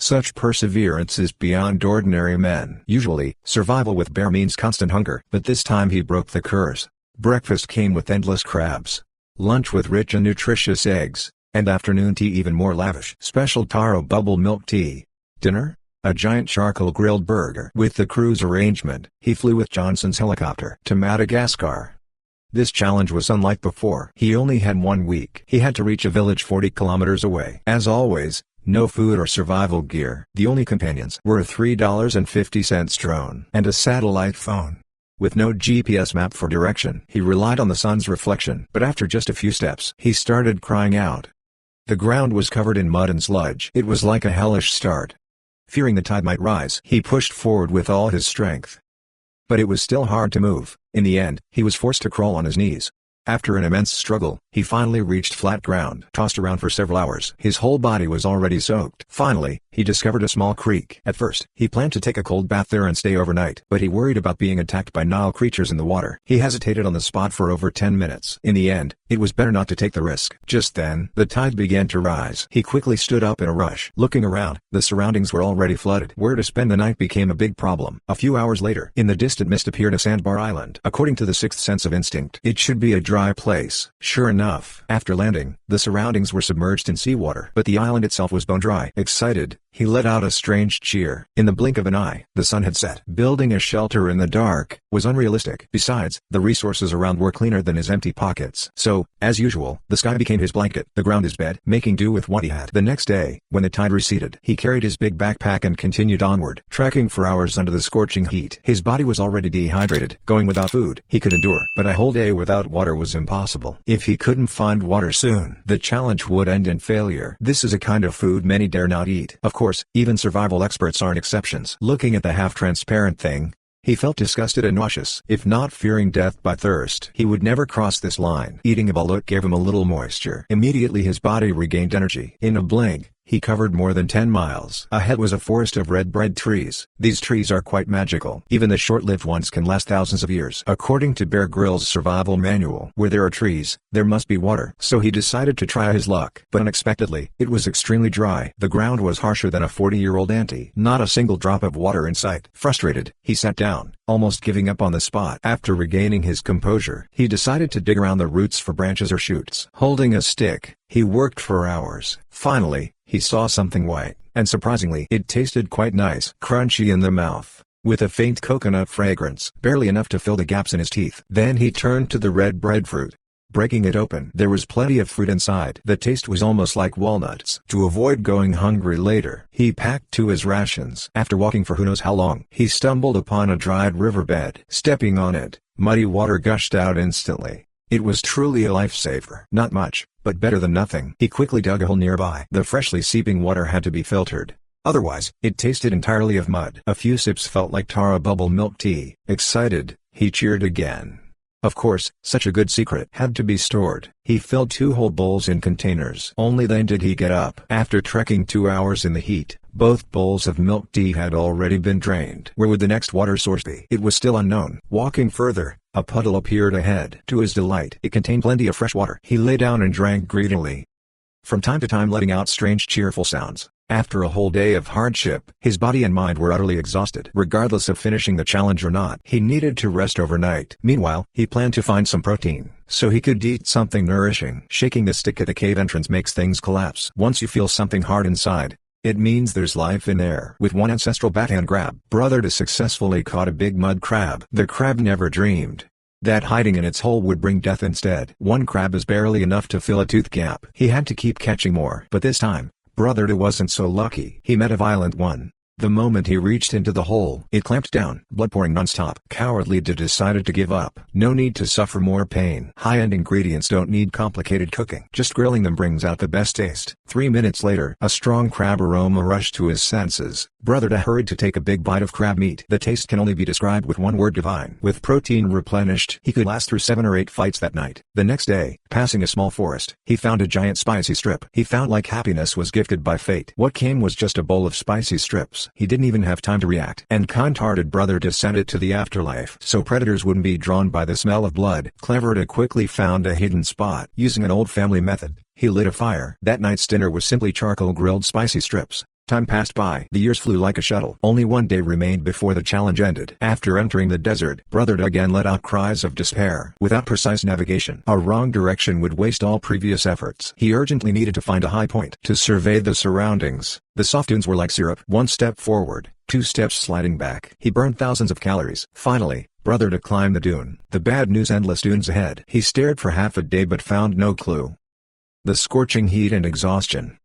Such perseverance is beyond ordinary men. Usually, survival with bear means constant hunger, but this time he broke the curse. Breakfast came with endless crabs. Lunch with rich and nutritious eggs, and afternoon tea even more lavish. Special taro bubble milk tea. Dinner? A giant charcoal grilled burger. With the cruise arrangement, he flew with Johnson's helicopter to Madagascar. This challenge was unlike before. He only had 1 week. He had to reach a village 40 kilometers away. As always, no food or survival gear. The only companions were a $3.50 drone and a satellite phone. With no GPS map for direction, he relied on the sun's reflection. But after just a few steps, he started crying out. The ground was covered in mud and sludge. It was like a hellish start. Fearing the tide might rise, he pushed forward with all his strength. But it was still hard to move. In the end, he was forced to crawl on his knees. After an immense struggle, he finally reached flat ground. Tossed around for several hours, his whole body was already soaked. Finally, he discovered a small creek. At first, he planned to take a cold bath there and stay overnight, but he worried about being attacked by Nile creatures in the water. He hesitated on the spot for over 10 minutes. In the end, it was better not to take the risk. Just then, the tide began to rise. He quickly stood up in a rush. Looking around, the surroundings were already flooded. Where to spend the night became a big problem. A few hours later, in the distant mist appeared a sandbar island. According to the sixth sense of instinct, it should be a dry place. Sure enough, after landing, the surroundings were submerged in seawater, but the island itself was bone dry. Excited, he let out a strange cheer. In the blink of an eye, the sun had set. Building a shelter in the dark was unrealistic. Besides, the resources around were cleaner than his empty pockets. So, as usual, the sky became his blanket, the ground his bed, making do with what he had. The next day, when the tide receded, he carried his big backpack and continued onward, trekking for hours under the scorching heat. His body was already dehydrated. Going without food, he could endure, but a whole day without water was impossible. If he couldn't find water soon, the challenge would end in failure. This is a kind of food many dare not eat. Of course, even survival experts aren't exceptions. Looking at the half-transparent thing, he felt disgusted and nauseous. If not fearing death by thirst, he would never cross this line. Eating a balut gave him a little moisture. Immediately his body regained energy. In a blink, he covered more than 10 miles. Ahead was a forest of red bread trees. These trees are quite magical. Even the short-lived ones can last thousands of years. According to Bear Grylls' survival manual, where there are trees, there must be water. So he decided to try his luck. But unexpectedly, it was extremely dry. The ground was harsher than a 40-year-old ante. Not a single drop of water in sight. Frustrated, he sat down, almost giving up on the spot. After regaining his composure, he decided to dig around the roots for branches or shoots. Holding a stick, he worked for hours. Finally, he saw something white, and surprisingly, it tasted quite nice. Crunchy in the mouth, with a faint coconut fragrance, barely enough to fill the gaps in his teeth. Then he turned to the red breadfruit. Breaking it open, there was plenty of fruit inside. The taste was almost like walnuts. To avoid going hungry later, he packed 2 his rations. After walking for who knows how long, he stumbled upon a dried riverbed. Stepping on it, muddy water gushed out instantly. It was truly a lifesaver. Not much, but better than nothing. He quickly dug a hole nearby. The freshly seeping water had to be filtered. Otherwise, it tasted entirely of mud. A few sips felt like taro bubble milk tea. Excited, he cheered again. Of course, such a good secret had to be stored. He filled 2 whole bowls in containers. Only then did he get up. After trekking 2 hours in the heat, both bowls of milk tea had already been drained. Where would the next water source be? It was still unknown. Walking further, a puddle appeared ahead. To his delight, it contained plenty of fresh water. He lay down and drank greedily, from time to time letting out strange cheerful sounds. After a whole day of hardship, his body and mind were utterly exhausted. Regardless of finishing the challenge or not, he needed to rest overnight. Meanwhile, he planned to find some protein, so he could eat something nourishing. Shaking the stick at the cave entrance makes things collapse. Once you feel something hard inside, it means there's life in there. With one ancestral backhand grab, Brother successfully caught a big mud crab. The crab never dreamed that hiding in its hole would bring death instead. One crab is barely enough to fill a tooth gap. He had to keep catching more. But this time, Brother wasn't so lucky. He met a violent one. The moment he reached into the hole, it clamped down, blood pouring non-stop. Cowardly decided to give up. No need to suffer more pain. High-end ingredients don't need complicated cooking. Just grilling them brings out the best taste. 3 minutes later, a strong crab aroma rushed to his senses. Brother hurried to take a big bite of crab meat. The taste can only be described with one word: divine. With protein replenished, he could last through 7 or 8 fights that night. The next day, passing a small forest, he found a giant spicy strip. He felt like happiness was gifted by fate. What came was just a bowl of spicy strips. He didn't even have time to react. And kind-hearted Brother sent it to the afterlife so predators wouldn't be drawn by the smell of blood. Clever quickly found a hidden spot. Using an old family method, he lit a fire. That night's dinner was simply charcoal grilled spicy strips. Time passed by. The years flew like a shuttle. Only one day remained before the challenge ended. After entering the desert, Brother Da again let out cries of despair. Without precise navigation, a wrong direction would waste all previous efforts. He urgently needed to find a high point to survey the surroundings. The soft dunes were like syrup. 1 step forward, 2 steps sliding back. He burned thousands of calories. Finally, Brother Da climbed the dune. The bad news: endless dunes ahead. He stared for half a day but found no clue. The scorching heat and exhaustion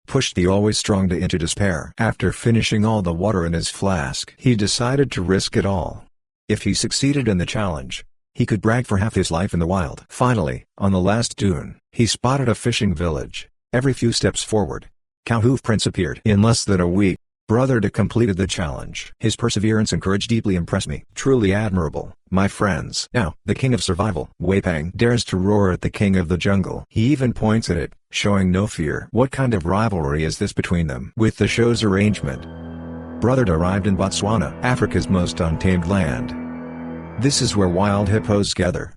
pushed the always strong Da into despair. After finishing all the water in his flask, he decided to risk it all. If he succeeded in the challenge, he could brag for half his life in the wild. Finally, on the last dune, he spotted a fishing village. Every few steps forward, cow hoof prints appeared. In less than a week, Brother Da completed the challenge. His perseverance and courage deeply impressed me. Truly admirable, my friends. Now, the king of survival, Wei Peng, dares to roar at the king of the jungle. He even points at it, showing no fear. What kind of rivalry is this between them? With the show's arrangement, Brother Da arrived in Botswana, Africa's most untamed land. This is where wild hippos gather.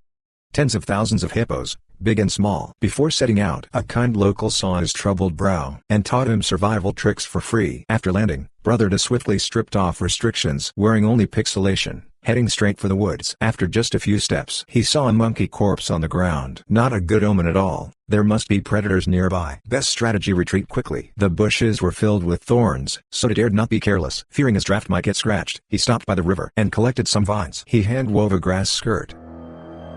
Tens of thousands of hippos, big and small. Before setting out, a kind local saw his troubled brow and taught him survival tricks for free. After landing, Brother Da swiftly stripped off restrictions, wearing only pixelation, heading straight for the woods. After just a few steps, he saw a monkey corpse on the ground. Not a good omen at all. There must be predators nearby. Best strategy: retreat quickly. The bushes were filled with thorns, so he dared not be careless. Fearing his draft might get scratched, he stopped by the river and collected some vines. He hand-wove a grass skirt.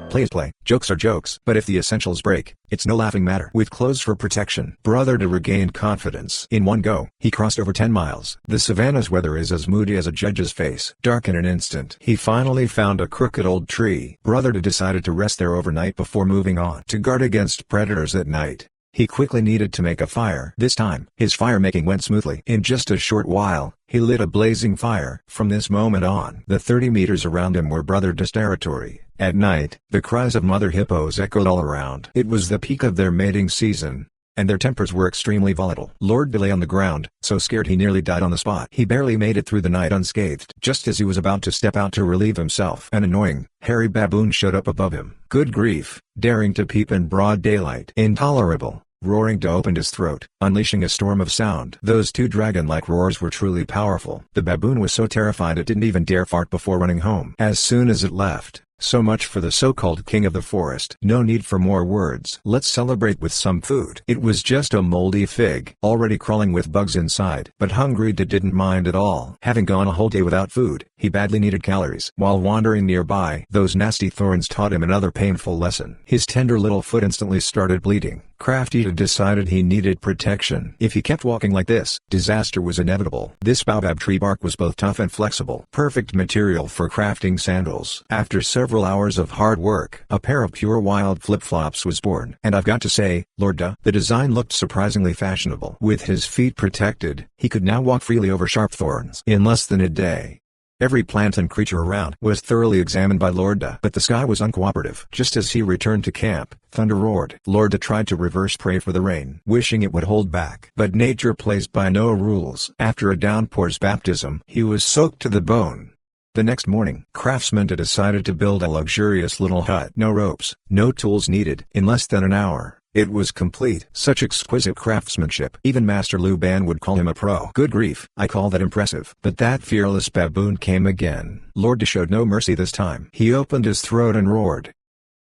Play is play, jokes are jokes, but if the essentials break, it's no laughing matter. With clothes for protection, Brother Da regained confidence. In one go, he crossed over 10 miles. The savannah's weather is as moody as a judge's face. Dark in an instant, he finally found a crooked old tree. Brother Da decided to rest there overnight before moving on. To guard against predators at night, he quickly needed to make a fire. This time, his fire-making went smoothly. In just a short while, he lit a blazing fire. From this moment on, the 30 meters around him were Brother Da's territory. At night, the cries of mother hippos echoed all around. It was the peak of their mating season, and their tempers were extremely volatile. Lord Da lay on the ground, so scared he nearly died on the spot. He barely made it through the night unscathed. Just as he was about to step out to relieve himself, an annoying, hairy baboon showed up above him. Good grief, daring to peep in broad daylight. Intolerable. Roaring Da opened his throat, unleashing a storm of sound. Those 2 dragon-like roars were truly powerful. The baboon was so terrified it didn't even dare fart before running home. As soon as it left, so much for the so-called king of the forest. No need for more words. Let's celebrate with some food. It was just a moldy fig, already crawling with bugs inside. But hungry Da didn't mind at all. Having gone a whole day without food, he badly needed calories. While wandering nearby, those nasty thorns taught him another painful lesson. His tender little foot instantly started bleeding. Crafty Da decided he needed protection. If he kept walking like this, disaster was inevitable. This baobab tree bark was both tough and flexible. Perfect material for crafting sandals. After several hours of hard work, a pair of pure wild flip-flops was born. And I've got to say, Lord Da, the design looked surprisingly fashionable. With his feet protected, he could now walk freely over sharp thorns. In less than a day, every plant and creature around was thoroughly examined by Lord Da. But the sky was uncooperative. Just as he returned to camp, thunder roared. Lord Da tried to reverse pray for the rain, wishing it would hold back. But nature plays by no rules. After a downpour's baptism, he was soaked to the bone. The next morning, craftsmen decided to build a luxurious little hut. No ropes, no tools needed. In less than an hour, it was complete. Such exquisite craftsmanship. Even Master Lu Ban would call him a pro. Good grief, I call that impressive. But that fearless baboon came again. Lord Da showed no mercy this time. He opened his throat and roared.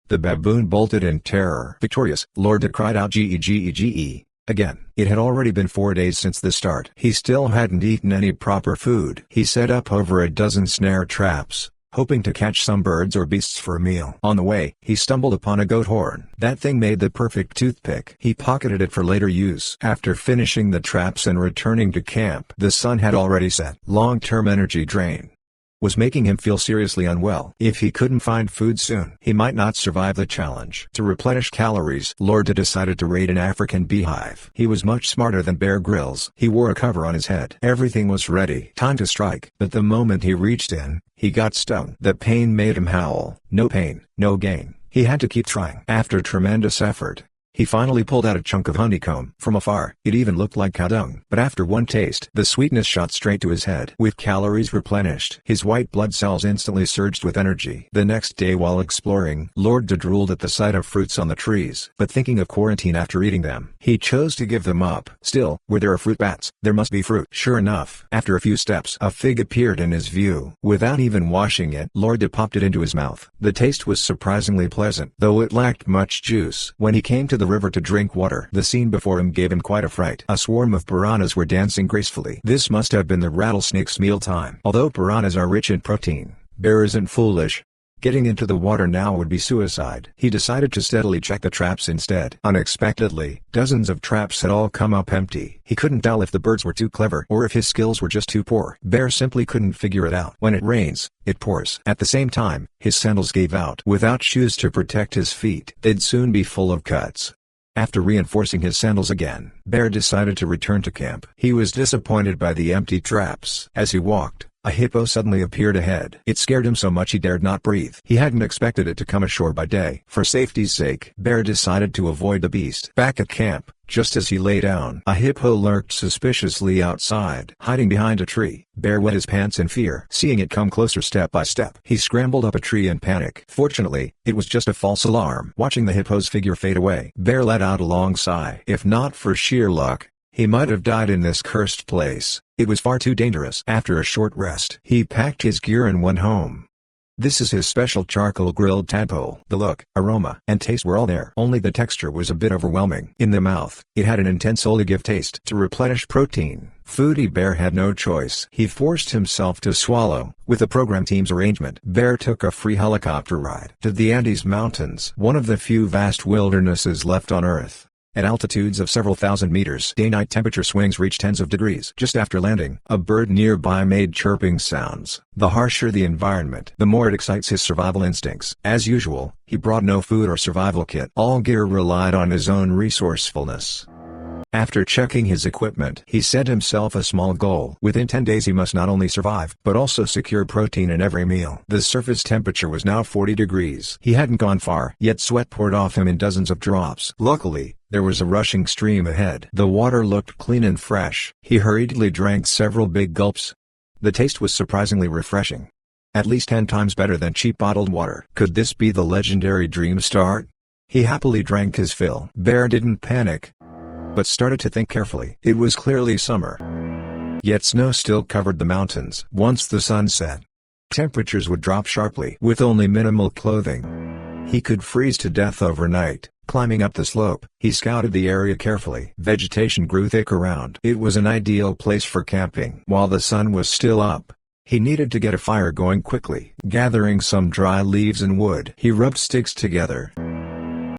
The baboon bolted in terror. Victorious, Lord Da cried out "Gee." Again. It had already been 4 days since the start. He still hadn't eaten any proper food. He set up over a dozen snare traps, hoping to catch some birds or beasts for a meal. On the way, he stumbled upon a goat horn. That thing made the perfect toothpick. He pocketed it for later use. After finishing the traps and returning to camp, the sun had already set. Long-term energy drain was making him feel seriously unwell. If he couldn't find food soon, he might not survive the challenge. To replenish calories, Lord Da decided to raid an African beehive. He was much smarter than Bear Grylls. He wore a cover on his head. Everything was ready. Time to strike. But the moment he reached in, he got stung. The pain made him howl. No pain, no gain. He had to keep trying. After tremendous effort, He finally pulled out a chunk of honeycomb. From afar, it even looked like cow dung. But after one taste, the sweetness shot straight to his head. With calories replenished, his white blood cells instantly surged with energy. The next day while exploring, Lord drooled at the sight of fruits on the trees. But thinking of quarantine after eating them, he chose to give them up. Still, where there are fruit bats, there must be fruit. Sure enough, after a few steps, a fig appeared in his view. Without even washing it, Lord popped it into his mouth. The taste was surprisingly pleasant, though it lacked much juice. When he came to the river to drink water, the scene before him gave him quite a fright. A swarm of piranhas were dancing gracefully. This must have been the rattlesnake's mealtime. Although piranhas are rich in protein, Bear isn't foolish. Getting into the water now would be suicide. He decided to steadily check the traps instead. Unexpectedly, dozens of traps had all come up empty. He couldn't tell if the birds were too clever or if his skills were just too poor. Bear simply couldn't figure it out. When it rains, it pours. At the same time, his sandals gave out. Without shoes to protect his feet, they'd soon be full of cuts. After reinforcing his sandals again, Bear decided to return to camp. He was disappointed by the empty traps. As he walked, a hippo suddenly appeared ahead. It scared him so much he dared not breathe. He hadn't expected it to come ashore by day. For safety's sake, Bear decided to avoid the beast. Back at camp, just as he lay down, a hippo lurked suspiciously outside. Hiding behind a tree, Bear wet his pants in fear. Seeing it come closer step by step, he scrambled up a tree in panic. Fortunately, it was just a false alarm. Watching the hippo's figure fade away, Bear let out a long sigh. If not for sheer luck, he might have died in this cursed place. It was far too dangerous. After a short rest, he packed his gear and went home. This is his special charcoal grilled tadpole. The look, aroma, and taste were all there. Only the texture was a bit overwhelming. In the mouth, it had an intense olive taste. To replenish protein, Foodie Bear had no choice. He forced himself to swallow. With the program team's arrangement, Bear took a free helicopter ride to the Andes Mountains, one of the few vast wildernesses left on Earth. At altitudes of several thousand meters, day-night temperature swings reach tens of degrees. Just after landing, a bird nearby made chirping sounds. The harsher the environment, the more it excites his survival instincts. As usual, he brought no food or survival kit. All gear relied on his own resourcefulness. After checking his equipment, he set himself a small goal. Within 10 days he must not only survive, but also secure protein in every meal. The surface temperature was now 40 degrees. He hadn't gone far, yet sweat poured off him in dozens of drops. Luckily, there was a rushing stream ahead. The water looked clean and fresh. He hurriedly drank several big gulps. The taste was surprisingly refreshing. At least 10 times better than cheap bottled water. Could this be the legendary dream start? He happily drank his fill. Bear didn't panic, but started to think carefully. It was clearly summer, yet snow still covered the mountains. Once the sun set, temperatures would drop sharply. With only minimal clothing, he could freeze to death overnight. Climbing up the slope, he scouted the area carefully. Vegetation grew thick around. It was an ideal place for camping. While the sun was still up, he needed to get a fire going quickly. Gathering some dry leaves and wood, he rubbed sticks together.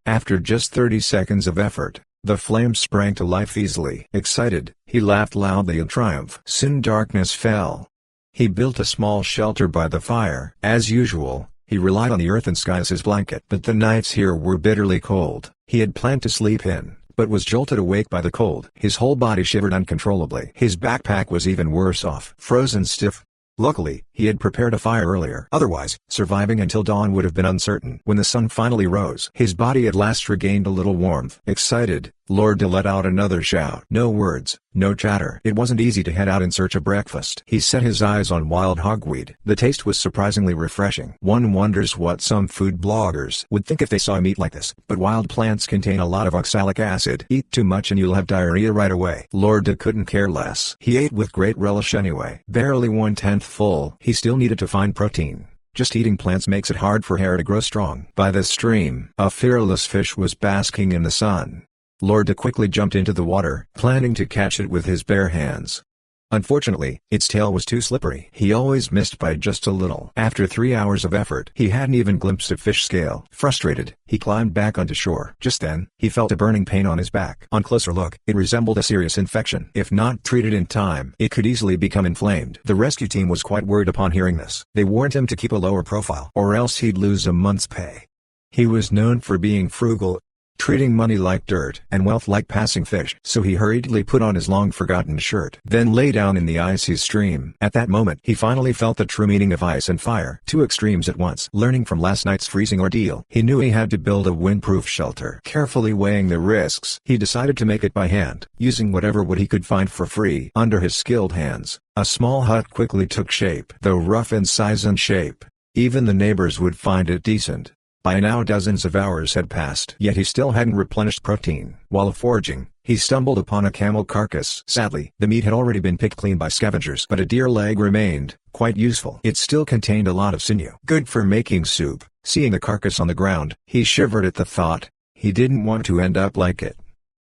After just 30 seconds of effort, the flames sprang to life easily. Excited, he laughed loudly in triumph. Soon darkness fell. He built a small shelter by the fire. As usual, he relied on the earth and sky as his blanket. But the nights here were bitterly cold. He had planned to sleep in, but was jolted awake by the cold. His whole body shivered uncontrollably. His backpack was even worse off, frozen stiff. Luckily, he had prepared a fire earlier. Otherwise, surviving until dawn would have been uncertain. When the sun finally rose, his body at last regained a little warmth. Excited, Lord let out another shout. No words, no chatter. It wasn't easy to head out in search of breakfast. He set his eyes on wild hogweed. The taste was surprisingly refreshing. One wonders what some food bloggers would think if they saw meat like this. But wild plants contain a lot of oxalic acid. Eat too much and you'll have diarrhea right away. Lord couldn't care less. He ate with great relish anyway. Barely 1/10 full, he still needed to find protein. Just eating plants makes it hard for hair to grow strong. By the stream, a fearless fish was basking in the sun. Lord quickly jumped into the water, planning to catch it with his bare hands. Unfortunately, its tail was too slippery. He always missed by just a little. After 3 hours of effort, he hadn't even glimpsed a fish scale. Frustrated, he climbed back onto shore. Just then, he felt a burning pain on his back. On closer look, it resembled a serious infection. If not treated in time, it could easily become inflamed. The rescue team was quite worried upon hearing this. They warned him to keep a lower profile, or else he'd lose a month's pay. He was known for being frugal. treating money like dirt and wealth like passing fish. So he hurriedly put on his long-forgotten shirt, then lay down in the icy stream. At that moment, he finally felt the true meaning of ice and fire. Two extremes at once. Learning from last night's freezing ordeal, he knew he had to build a windproof shelter. Carefully weighing the risks, he decided to make it by hand, using whatever wood he could find for free. Under his skilled hands, a small hut quickly took shape. Though rough in size and shape, even the neighbors would find it decent. By now dozens of hours had passed, yet he still hadn't replenished protein. While foraging, he stumbled upon a camel carcass. Sadly, the meat had already been picked clean by scavengers, but a deer leg remained, quite useful. It still contained a lot of sinew, good for making soup. Seeing the carcass on the ground, he shivered at the thought. He didn't want to end up like it.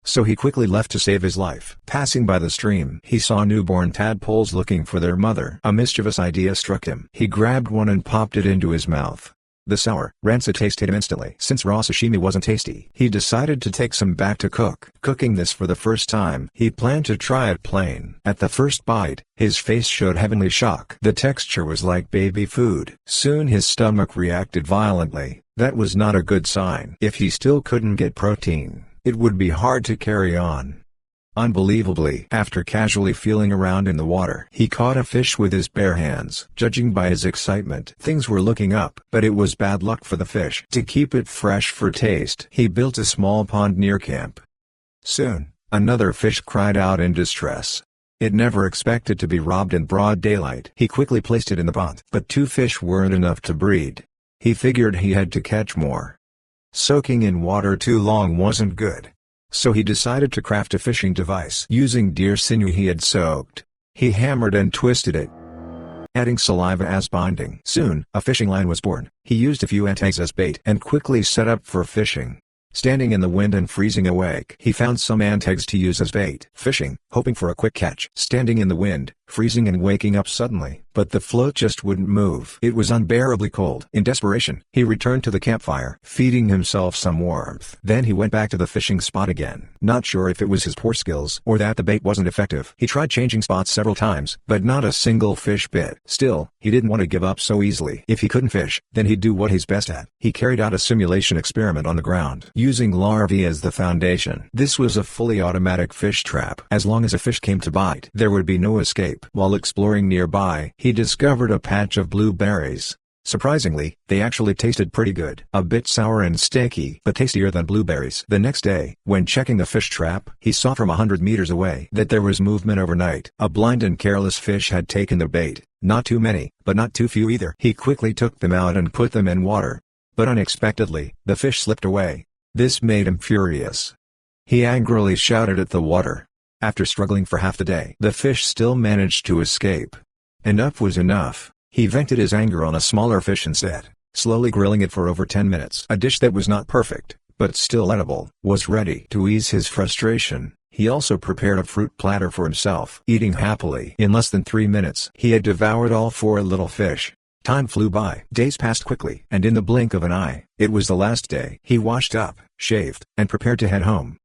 So he quickly left to save his life. Passing by the stream, he saw newborn tadpoles looking for their mother. A mischievous idea struck him. He grabbed one and popped it into his mouth. The sour, rancid taste hit him instantly. Since raw sashimi wasn't tasty, he decided to take some back to cook. Cooking this for the first time, he planned to try it plain. At the first bite, his face showed heavenly shock. The texture was like baby food. Soon his stomach reacted violently. That was not a good sign. If he still couldn't get protein, it would be hard to carry on. Unbelievably, after casually feeling around in the water, he caught a fish with his bare hands. Judging by his excitement, things were looking up, but it was bad luck for the fish. To keep it fresh for taste, he built a small pond near camp. Soon, another fish cried out in distress. It never expected to be robbed in broad daylight. He quickly placed it in the pond, but two fish weren't enough to breed. He figured he had to catch more. Soaking in water too long wasn't good. So he decided to craft a fishing device. Using deer sinew he had soaked, he hammered and twisted it, adding saliva as binding. Soon, a fishing line was born. He used a few ant eggs as bait and quickly set up for fishing. Standing in the wind and freezing awake, he found some ant eggs to use as bait. Fishing, hoping for a quick catch. Standing in the wind, freezing and waking up suddenly, but the float just wouldn't move. It was unbearably cold. In desperation, he returned to the campfire, feeding himself some warmth. Then he went back to the fishing spot again. Not sure if it was his poor skills or that the bait wasn't effective. He tried changing spots several times, but not a single fish bit. Still, he didn't want to give up so easily. If he couldn't fish, then he'd do what he's best at. He carried out a simulation experiment on the ground, using larvae as the foundation. This was a fully automatic fish trap. As long as a fish came to bite, there would be no escape. While exploring nearby, he discovered a patch of blueberries. Surprisingly, they actually tasted pretty good. A bit sour and sticky, but tastier than blueberries. The next day, when checking the fish trap, he saw from 100 meters away that there was movement overnight. A blind and careless fish had taken the bait. Not too many, but not too few either. He quickly took them out and put them in water. But unexpectedly, the fish slipped away. This made him furious. He angrily shouted at the water. After struggling for half the day, the fish still managed to escape. Enough was enough. He vented his anger on a smaller fish instead, slowly grilling it for over 10 minutes. A dish that was not perfect, but still edible, was ready. To ease his frustration, he also prepared a fruit platter for himself. Eating happily, in less than 3 minutes, he had devoured all 4 little fish. Time flew by. Days passed quickly, and in the blink of an eye, it was the last day. He washed up, shaved, and prepared to head home.